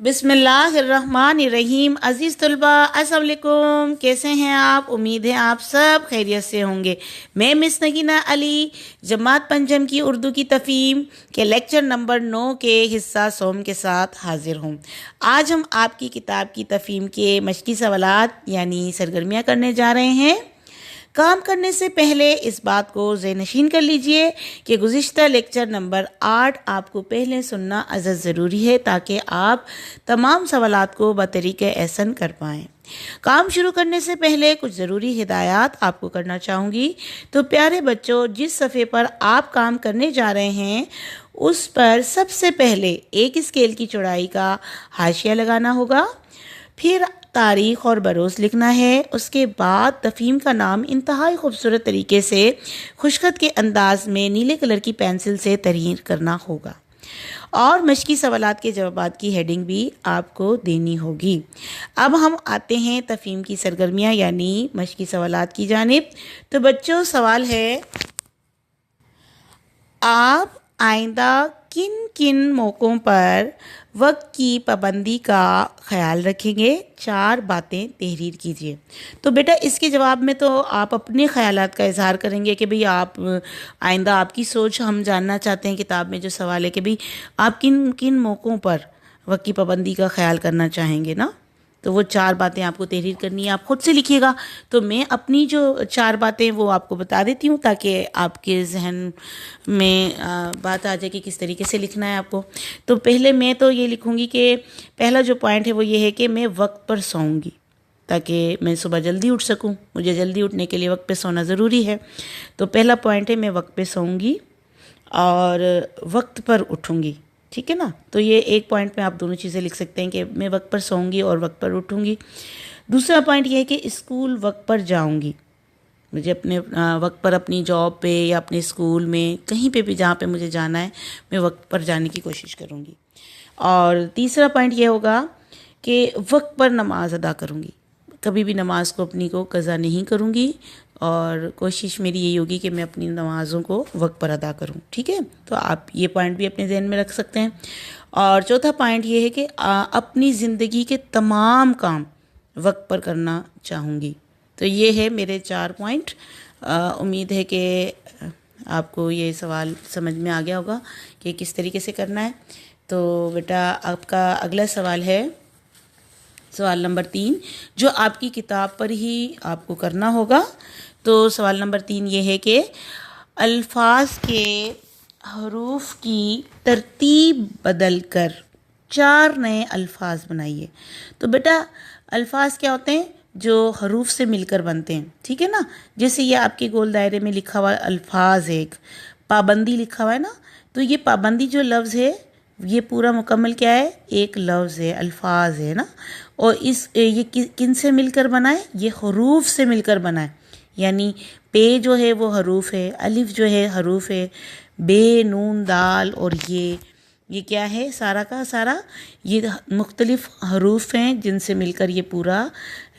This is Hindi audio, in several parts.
बिस्मिल्लाहिर्रहमानिर्रहीम। अज़ीज़ तलबा, अस्सलाम वालेकुम। कैसे हैं आप? उम्मीद है आप सब खैरियत से होंगे। मैं मिस नगीना अली जमात पंजम की उर्दू की तफ़हीम के लेक्चर नंबर 9 के हिस्सा सोम के साथ हाजिर हूँ। आज हम आपकी किताब की तफ़हीम के मशक़ी सवालात यानी सरगर्मियाँ करने जा रहे हैं। काम करने से पहले इस बात को ज़हनशीन कर लीजिए कि गुज़िश्ता लेक्चर नंबर 8 आपको पहले सुनना अज़द ज़रूरी है ताकि आप तमाम सवालात को बतरीक़े एहसन कर पाएँ। काम शुरू करने से पहले कुछ ज़रूरी हिदायत आपको करना चाहूँगी। तो प्यारे बच्चों, जिस सफ़े पर आप काम करने जा रहे हैं उस पर सबसे पहले एक स्केल की चौड़ाई का हाशिया लगाना होगा, फिर तारीख़ और बरोज़ लिखना है। उसके बाद तफ़हीम का नाम इंतहाई खूबसूरत तरीके से खुशखत के अंदाज में नीले कलर की पेंसिल से तहरीर करना होगा और मशक़ी सवालात के जवाबात की हेडिंग भी आपको देनी होगी। अब हम आते हैं तफ़हीम की सरगर्मियाँ यानी मशक़ी सवालात की जानिब। तो बच्चों, सवाल है, आप आइंदा किन किन मौक़ों पर वक्त की पाबंदी का ख़याल रखेंगे? 4 बातें तहरीर कीजिए। तो बेटा, इसके जवाब में तो आप अपने ख़यालात का इज़हार करेंगे कि भाई आप आइंदा आपकी सोच हम जानना चाहते हैं। किताब में जो सवाल है कि भाई आप किन किन मौक़ों पर वक्त की पाबंदी का ख़याल करना चाहेंगे ना। तो वो 4 बातें आपको तहरीर करनी है, आप ख़ुद से लिखिएगा। तो मैं अपनी जो 4 बातें वो आपको बता देती हूँ ताकि आपके जहन में बात आ जाए कि किस तरीके से लिखना है आपको। तो पहले मैं तो ये लिखूँगी कि पहला जो पॉइंट है वो ये है कि मैं वक्त पर सोऊंगी ताकि मैं सुबह जल्दी उठ सकूँ। मुझे जल्दी उठने के लिए वक्त पे सोना ज़रूरी है। तो पहला पॉइंट है, मैं वक्त पे सोऊंगी और वक्त पर उठूँगी। ठीक है ना। तो ये एक पॉइंट में आप दोनों चीज़ें लिख सकते हैं कि मैं वक्त पर सोऊंगी और वक्त पर उठूँगी। दूसरा पॉइंट ये है कि स्कूल वक्त पर जाऊंगी। मुझे अपने वक्त पर अपनी जॉब पे या अपने स्कूल में कहीं पे भी जहाँ पे मुझे जाना है मैं वक्त पर जाने की कोशिश करूँगी। और तीसरा पॉइंट ये होगा कि वक्त पर नमाज अदा करूँगी। कभी भी नमाज को अपनी को कज़ा नहीं करूँगी और कोशिश मेरी यही होगी कि मैं अपनी नमाज़ों को वक्त पर अदा करूँ। ठीक है। तो आप ये पॉइंट भी अपने ज़हन में रख सकते हैं। और चौथा पॉइंट ये है कि अपनी ज़िंदगी के तमाम काम वक्त पर करना चाहूँगी। तो ये है मेरे 4 पॉइंट। उम्मीद है कि आपको ये सवाल समझ में आ गया होगा कि किस तरीके से करना है। तो बेटा, आपका अगला सवाल है सवाल नंबर 3, जो आपकी किताब पर ही आपको करना होगा। तो सवाल नंबर 3 ये है कि अल्फाज के हरूफ की तरतीब बदल कर 4 नए अल्फाज बनाइए। तो बेटा, अल्फाज क्या होते हैं? जो हरूफ से मिलकर बनते हैं। ठीक है ना। जैसे ये आपके गोल दायरे में लिखा हुआ अल्फाज, एक पाबंदी लिखा हुआ है ना। तो ये पाबंदी जो लफ्ज़ है ये पूरा मुकम्मल क्या है? एक लफ्ज़ है, अल्फाज है ना। और ये किन से मिलकर बना है? ये हरूफ से मिलकर बना है। यानी पे जो है वो हरूफ है, अलिफ जो है हरूफ है, बे, नून, दाल और ये क्या है? सारा का सारा ये मुख्तलिफ हरूफ हैं जिनसे मिलकर ये पूरा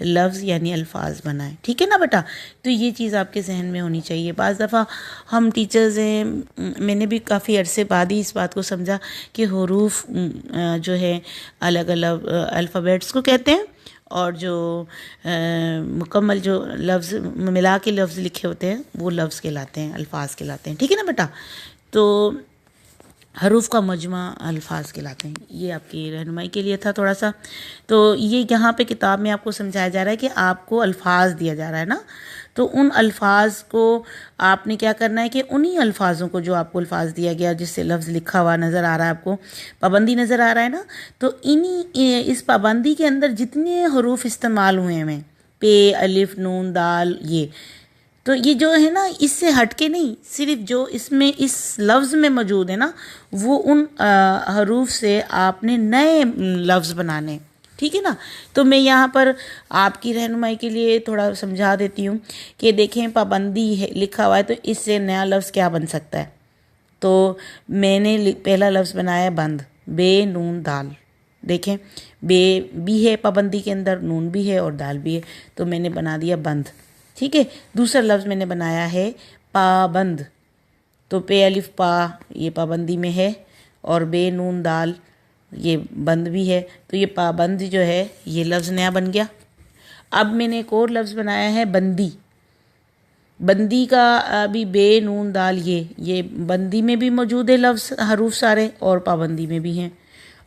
लफ्ज़ यानी अल्फाज बना है। ठीक है ना बेटा। तो ये चीज़ आपके जहन में होनी चाहिए। बाज़ दफ़ा हम टीचर्स हैं, मैंने भी काफ़ी अरसे बाद ही इस बात को समझा कि हरूफ जो है अलग अलग अल्फ़ाबेट्स को कहते हैं और जो मुकम्मल जो लफ्ज़ मिला के लफ्ज़ लिखे होते हैं वो लफ्ज़ कहलाते हैं, अल्फाज कहलाते हैं। ठीक है ना बेटा। तो हरूफ का मजमा अल्फाज कहलाते हैं। ये आपकी रहनुमाई के लिए था थोड़ा सा। तो ये यहाँ पे किताब में आपको समझाया जा रहा है कि आपको अल्फाज दिया जा रहा है ना। तो उन अल्फाज को आपने क्या करना है कि उन्हीं अल्फाजों को, जो आपको अल्फाज दिया गया जिससे लफ्ज़ लिखा हुआ नज़र आ रहा है, आपको पाबंदी नज़र आ रहा है ना, तो इस पाबंदी के अंदर जितने हरूफ इस्तेमाल हुए हैं, पे, अलिफ, नून, दाल, तो ये जो है ना इससे हटके नहीं, सिर्फ जो इसमें इस लफ्ज़ में मौजूद है ना वो उन हरूफ से आपने नए लफ्ज़ बनाने। ठीक है ना। तो मैं यहाँ पर आपकी रहनुमाई के लिए थोड़ा समझा देती हूँ कि देखें, पाबंदी है लिखा हुआ है तो इससे नया लफ्ज़ क्या बन सकता है। तो मैंने पहला लफ्ज़ बनाया बंद, बे, नून, दाल। देखें, बे भी है पाबंदी के अंदर, नून भी है और दाल भी है, तो मैंने बना दिया बंद। ठीक है। दूसरा लफ्ज़ मैंने बनाया है पाबंद। तो पे, अलिफ, पा ये पाबंदी में है और बे, नून, दाल ये बंद भी है, तो ये पाबंद जो है ये लफ्ज़ नया बन गया। अब मैंने एक और लफ्ज़ बनाया है बंदी। बंदी का अभी बे नून दाल ये बंदी में भी मौजूद है लफ्ज़ हरूफ सारे, और पाबंदी में भी हैं।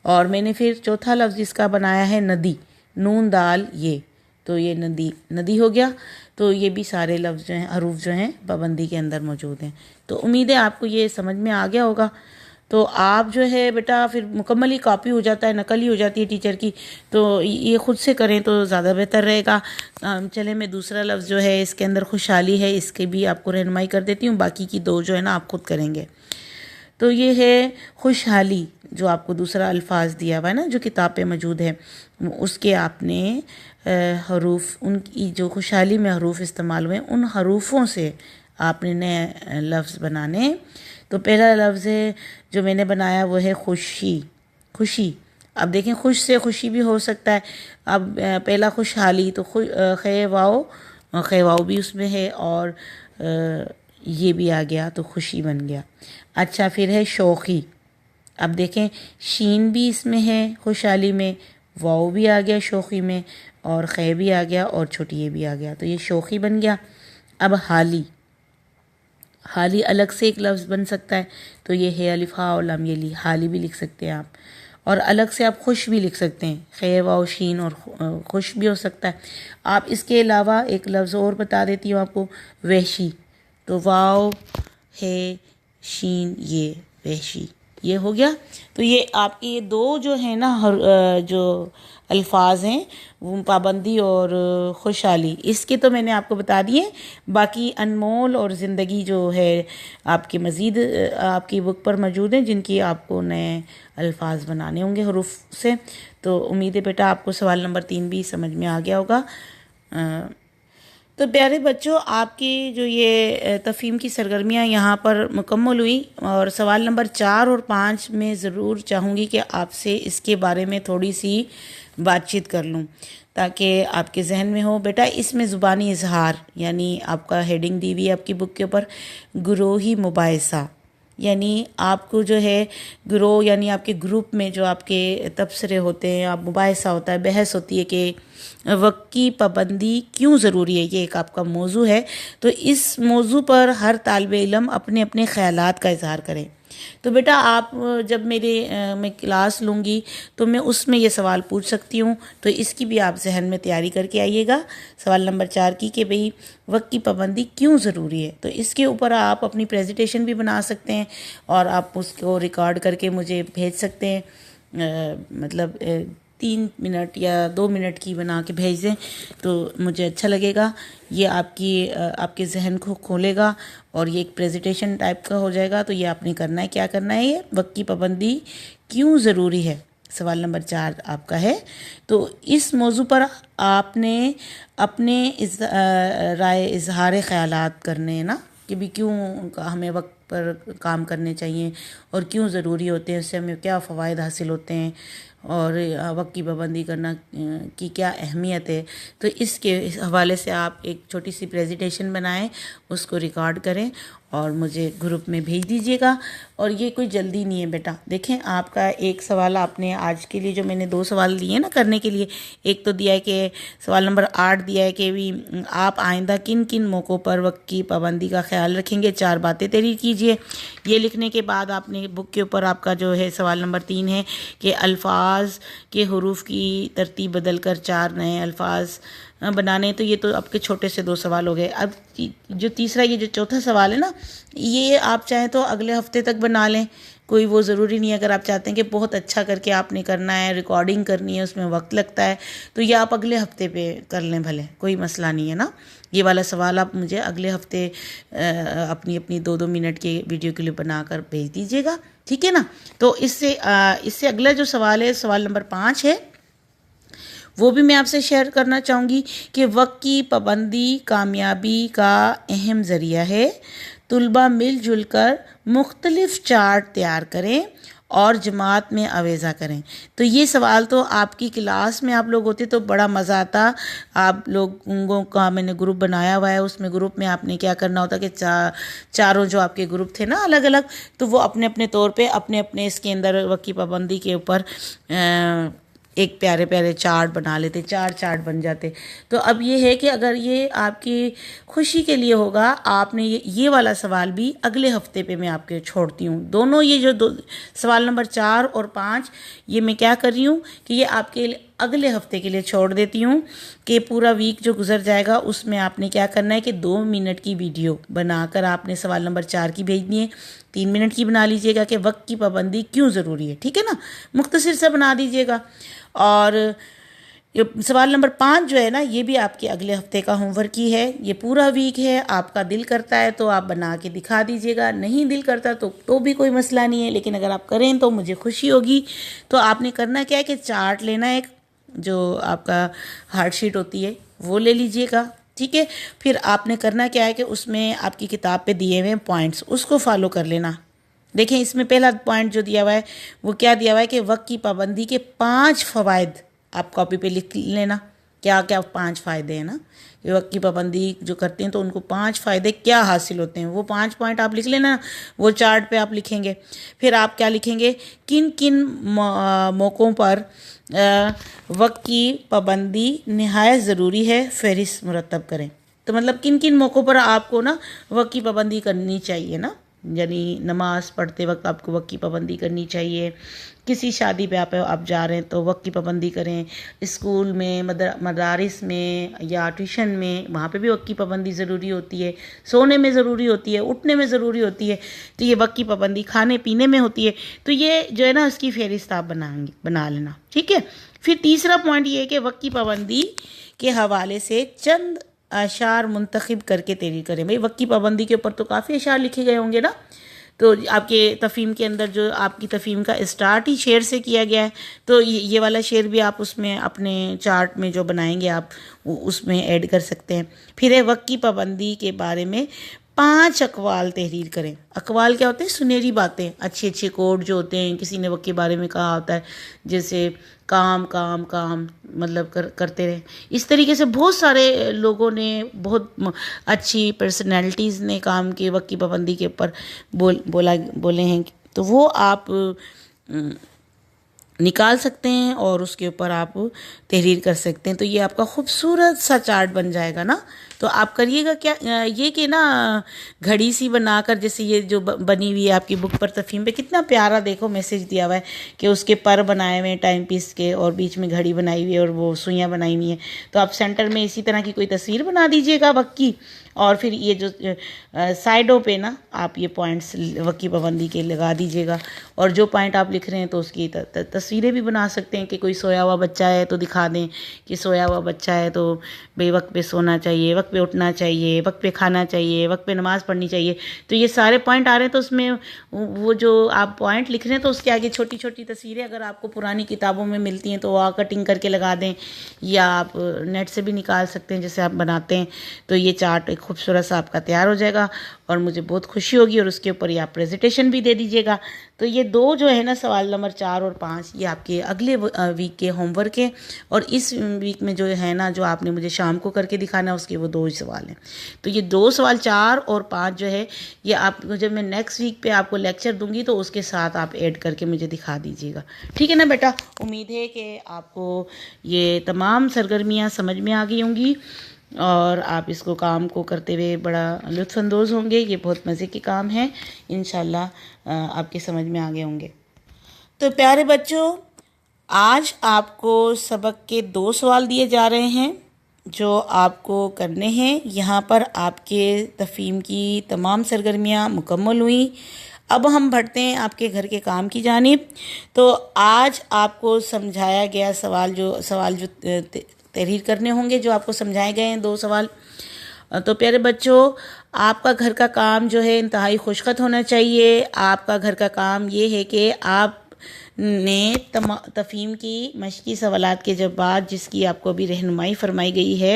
और मैंने फिर चौथा लफ्ज़ इसका बनाया है नदी, नून दाल ये, तो ये नदी हो गया। तो ये भी सारे लफ्ज़ जो हैं हरूफ जो हैं पाबंदी के अंदर मौजूद हैं। तो उम्मीद है आपको ये समझ में आ गया होगा। तो आप जो है बेटा फिर मुकम्मल ही कॉपी हो जाता है, नकल ही हो जाती है टीचर की, तो ये ख़ुद से करें तो ज़्यादा बेहतर रहेगा। चले मैं दूसरा लफ्ज़ जो है इसके अंदर खुशहाली है, इसके भी आपको रहनुमाई कर देती हूँ। बाकी की दो जो है ना आप खुद करेंगे। तो ये है खुशहाली, जो आपको दूसरा अल्फाज दिया हुआ है ना, जो किताब पे मौजूद है, उसके आपने हरूफ, उनकी जो खुशहाली में हरूफ इस्तेमाल हुए उन हरूफों से आपने नए लफ्ज़ बनाने। तो पहला लफ्ज़ है जो मैंने बनाया वो है खुशी। अब देखें खुश से खुशी भी हो सकता है। अब पहला खुशहाली तो खे वाओ भी उसमें है, और ये भी आ गया तो खुशी बन गया। अच्छा, फिर है शौक़ी। अब देखें शीन भी इसमें है खुशहाली में, वाओ भी आ गया शौक़ी में, और खे भी आ गया, और छोटी ये भी आ गया, तो ये शौक़ी बन गया। अब हाली अलग से एक लफ्ज़ बन सकता है, तो ये है अलिफ हा और लम ये ली, हाली भी लिख सकते हैं आप। और अलग से आप खुश भी लिख सकते हैं, खे वाओ शीन, और खुश भी हो सकता है। आप इसके अलावा एक लफ्ज़ और बता देती हूँ आपको, वहशी। तो वाओ है शीन ये वहशी, ये हो गया। तो ये आपके ये दो जो है ना जो अल्फाज हैं वो पाबंदी और खुशहाली, इसके तो मैंने आपको बता दिए। बाकी अनमोल और ज़िंदगी जो है आपके मज़ीद आपकी बुक पर मौजूद हैं, जिनकी आपको नए अल्फाज बनाने होंगे हरूफ से। तो उम्मीद है बेटा आपको सवाल नंबर 3 भी समझ में आ गया होगा। तो प्यारे बच्चों, आपकी जो ये तफ़हीम की सरगर्मियाँ यहाँ पर मुकम्मल हुई, और सवाल नंबर 4 और 5 में ज़रूर चाहूँगी कि आपसे इसके बारे में थोड़ी सी बातचीत कर लूँ, ताकि आपके जहन में हो। बेटा इसमें ज़ुबानी इजहार, यानी आपका हेडिंग दी हुई है आपकी बुक के ऊपर, गुरोही मुबाहिसा, यानी आपको जो है ग्रो यानी आपके ग्रुप में जो आपके तबसरे होते हैं, आप मुबाहिसा होता है, बहस होती है कि वक्त की पाबंदी क्यों ज़रूरी है, ये एक आपका मौजू है। तो इस मौजू पर हर तालिब इल्म अपने अपने ख़यालात का इजहार करें। तो बेटा आप जब मैं क्लास लूँगी तो मैं उसमें ये सवाल पूछ सकती हूँ, तो इसकी भी आप जहन में तैयारी करके आइएगा। सवाल नंबर 4 की कि भाई वक्त की पाबंदी क्यों ज़रूरी है, तो इसके ऊपर आप अपनी प्रेजेंटेशन भी बना सकते हैं, और आप उसको रिकॉर्ड करके मुझे भेज सकते हैं। मतलब 3 मिनट या 2 मिनट की बना के भेज दें तो मुझे अच्छा लगेगा। ये आपके जहन को खोलेगा, और ये एक प्रेजेंटेशन टाइप का हो जाएगा। तो ये आपने करना है, क्या करना है, ये वक्त की पाबंदी क्यों ज़रूरी है, सवाल नंबर 4 आपका है। तो इस मौजू पर आपने अपने राय इजहार ख़यालात करने ना, कि भी क्यों हमें वक्त पर काम करने चाहिए और क्यों ज़रूरी होते हैं, उससे हमें क्या फ़वाइद हासिल होते हैं, और वक्त की पाबंदी करना की क्या अहमियत है। तो इसके हवाले से आप एक छोटी सी प्रेजेंटेशन बनाएं, उसको रिकॉर्ड करें और मुझे ग्रुप में भेज दीजिएगा। और ये कोई जल्दी नहीं है बेटा। देखें आपका एक सवाल आपने आज के लिए, जो मैंने 2 सवाल दिए ना करने के लिए, एक तो दिया है कि सवाल नंबर 8 दिया है कि भी आप आइंदा किन किन मौक़ों पर वक्त की पाबंदी का ख्याल रखेंगे, 4 बातें तहरीर कीजिए। ये लिखने के बाद आपने बुक के ऊपर आपका जो है सवाल नंबर 3 है कि अल्फाज के हरूफ की तरतीब बदल कर 4 नए अल्फाज बनाने। तो ये तो आपके छोटे से 2 सवाल हो गए। अब जो तीसरा, ये जो चौथा सवाल है ना, ये आप चाहें तो अगले हफ्ते तक बना लें, कोई वो ज़रूरी नहीं है। अगर आप चाहते हैं कि बहुत अच्छा करके आपने करना है, रिकॉर्डिंग करनी है, उसमें वक्त लगता है, तो ये आप अगले हफ्ते पे कर लें, भले कोई मसला नहीं है ना। ये वाला सवाल आप मुझे अगले हफ्ते अपनी 2-2 मिनट के वीडियो के लिए बनाकर भेज दीजिएगा, ठीक है ना। तो इससे अगला जो सवाल है, सवाल नंबर 5 है, वो भी मैं आपसे शेयर करना चाहूँगी कि वक्त की पाबंदी कामयाबी का अहम ज़रिया है। तुलबा मिलजुल कर मुख्तलिफ चार्ट तैयार करें और जमात में अवेज़ा करें। तो ये सवाल तो आपकी क्लास में आप लोग होते तो बड़ा मज़ा आता। आप लोगों का मैंने ग्रुप बनाया हुआ है, उसमें ग्रुप में आपने क्या करना होता कि चारों जो आपके ग्रुप थे ना अलग अलग, तो वो अपने अपने तौर पे अपने अपने इसके अंदर वक्त की पाबंदी के ऊपर एक प्यारे प्यारे चार्ट बना लेते, 4 चार्ट बन जाते। तो अब ये है कि अगर ये आपकी खुशी के लिए होगा, आपने ये वाला सवाल भी अगले हफ्ते पे मैं आपके छोड़ती हूँ। दोनों ये जो दो सवाल नंबर 4 और 5 ये मैं क्या कर रही हूँ कि ये आपके अगले हफ्ते के लिए छोड़ देती हूँ कि पूरा वीक जो गुजर जाएगा उसमें आपने क्या करना है कि 2 मिनट की वीडियो बनाकर आपने सवाल नंबर 4 की भेजनी है। 3 मिनट की बना लीजिएगा कि वक्त की पाबंदी क्यों ज़रूरी है, ठीक है ना, मुख्तसर सा बना दीजिएगा। और ये सवाल नंबर 5 जो है ना, ये भी आपके अगले हफ्ते का होमवर्क ही है। ये पूरा वीक है, आपका दिल करता है तो आप बना के दिखा दीजिएगा, नहीं दिल करता तो भी कोई मसला नहीं है, लेकिन अगर आप करें तो मुझे खुशी होगी। तो आपने करना क्या है कि चार्ट लेना है, एक जो आपका हार्ड शीट होती है वो ले लीजिएगा, ठीक है। फिर आपने करना क्या है कि उसमें आपकी किताब पे दिए हुए पॉइंट्स उसको फॉलो कर लेना। देखें इसमें पहला पॉइंट जो दिया हुआ है वो क्या दिया हुआ है कि वक्त की पाबंदी के 5 फ़वाइद आप कॉपी पे लिख लेना। क्या क्या 5 फ़ायदे हैं ना, कि वक्त की पाबंदी जो करते हैं तो उनको 5 फ़ायदे क्या हासिल होते हैं, वो 5 पॉइंट आप लिख लेना, वो चार्ट पे आप लिखेंगे। फिर आप क्या लिखेंगे, किन किन मौक़ों पर वक्त की पाबंदी नहायत ज़रूरी है, फ़हरिस्त मुरतब करें। तो मतलब किन किन मौक़ों पर आपको ना वक्त की पाबंदी करनी चाहिए ना, यानी नमाज़ पढ़ते वक्त आपको वक्त की पाबंदी करनी चाहिए, किसी शादी पे आप जा रहे हैं तो वक्त की पाबंदी करें, स्कूल में मदारिस में या ट्यूशन में वहाँ पे भी वक्त की पाबंदी ज़रूरी होती है, सोने में ज़रूरी होती है, उठने में ज़रूरी होती है, तो ये वक्त की पाबंदी खाने पीने में होती है। तो ये जो है ना उसकी फ़हरिस्त आप बना लेना, ठीक है। फिर तीसरा पॉइंट ये है कि वक्त की पाबंदी के हवाले से चंद अशार मुंतखब करके तहरीर करें। भाई वक्त की पाबंदी के ऊपर तो काफ़ी अशार लिखे गए होंगे ना, तो आपके तफ़हीम के अंदर जो आपकी तफ़हीम का स्टार्ट ही शेर से किया गया है, तो ये वाला शेर भी आप उसमें अपने चार्ट में जो बनाएंगे आप उसमें ऐड कर सकते हैं। फिर है वक्त की पाबंदी के बारे में 5 अक़वाल तहरीर करें। अक़वाल क्या होते हैं, सुनहरी बातें, अच्छे अच्छे कोड जो होते हैं, किसी ने वक्त के बारे में कहा होता है जैसे काम काम काम, मतलब करते रहे। इस तरीके से बहुत सारे लोगों ने, बहुत अच्छी पर्सनैलिटीज़ ने काम किए वक्त की पाबंदी के ऊपर बोले हैं, तो वो आप निकाल सकते हैं और उसके ऊपर आप तहरीर कर सकते हैं। तो ये आपका खूबसूरत सा चार्ट बन जाएगा ना। तो आप करिएगा क्या ये कि ना घड़ी सी बनाकर, जैसे ये जो बनी हुई है आपकी बुक पर तफ़हीम पे, कितना प्यारा देखो मैसेज दिया हुआ है कि उसके पर बनाए हुए हैं टाइम पीस के और बीच में घड़ी बनाई हुई है और वो सुइयाँ बनाई हुई हैं। तो आप सेंटर में इसी तरह की कोई तस्वीर बना दीजिएगा वक्त की, और फिर ये जो साइडों पे ना आप ये पॉइंट्स वक्त की पाबंदी के लगा दीजिएगा। और जो पॉइंट आप लिख रहे हैं तो उसकी तस्वीरें भी बना सकते हैं कि कोई सोया हुआ बच्चा है तो दिखा दें कि सोया हुआ बच्चा है तो भाई वक्त पे सोना चाहिए, वक्त पे उठना चाहिए, वक्त पे खाना चाहिए, वक्त पे नमाज़ पढ़नी चाहिए। तो ये सारे पॉइंट आ रहे हैं, तो उसमें वो जो आप पॉइंट लिख रहे हैं तो उसके आगे छोटी छोटी तस्वीरें अगर आपको पुरानी किताबों में मिलती हैं तो वह कटिंग करके लगा दें, या आप नेट से भी निकाल सकते हैं जैसे आप बनाते हैं। तो ये चार्ट एक खूबसूरत सा आपका तैयार हो जाएगा और मुझे बहुत खुशी होगी, और उसके ऊपर ये आप प्रेजेंटेशन भी दे दीजिएगा। तो ये 2 जो है ना सवाल नंबर 4 और 5 ये आपके अगले वीक के होमवर्क है, और इस वीक में जो है ना जो आपने मुझे शाम को करके दिखाना है उसके वो 2 ही सवाल हैं। तो ये 2 सवाल 4 और 5 जो है ये आपको जब मैं नेक्स्ट वीक पे आपको लेक्चर दूंगी तो उसके साथ आप ऐड करके मुझे दिखा दीजिएगा, ठीक है ना बेटा। उम्मीद है कि आपको ये तमाम सरगर्मियाँ समझ में आ गई होंगी और आप इसको काम को करते हुए बड़ा लुत्फ़अंदोज़ होंगे। ये बहुत मज़े के काम हैं, इंशाल्लाह आपके समझ में आ गए होंगे। तो प्यारे बच्चों, आज आपको सबक के 2 सवाल दिए जा रहे हैं जो आपको करने हैं। यहाँ पर आपके तफ़हीम की तमाम सरगर्मियाँ मुकम्मल हुई। अब हम बढ़ते हैं आपके घर के काम की जानिब। तो आज आपको समझाया गया सवाल जो तहरीर करने होंगे, जो आपको समझाए गए हैं 2 सवाल। तो प्यारे बच्चों, आपका घर का काम जो है इंतहाई खुशखत होना चाहिए। आपका घर का काम ये है कि आप ने तफ़हीम की मश्की सवालात के जवाब जिसकी आपको अभी रहनुमाई फरमाई गई है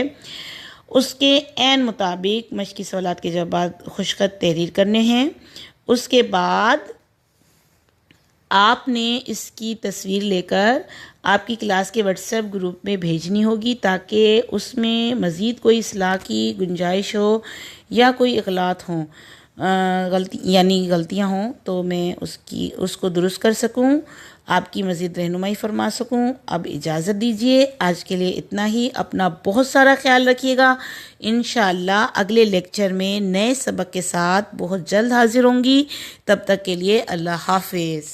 उसके ऐन मुताबिक मश्की सवालात के जवाब खुशखत तहरीर करने हैं। उसके बाद आपने इसकी तस्वीर लेकर आपकी क्लास के व्हाट्सएप ग्रुप में भेजनी होगी, ताकि उसमें मज़ीद कोई इस्लाह की गुंजाइश हो या कोई इगलात हों, गलतियाँ हों, तो मैं उसको दुरुस्त कर सकूं, आपकी मज़ीद रहनुमाई फरमा सकूं। अब इजाज़त दीजिए, आज के लिए इतना ही। अपना बहुत सारा ख्याल रखिएगा। इंशाअल्लाह अगले लेक्चर में नए सबक के साथ बहुत जल्द हाजिर होंगी। तब तक के लिए अल्लाह हाफिज़।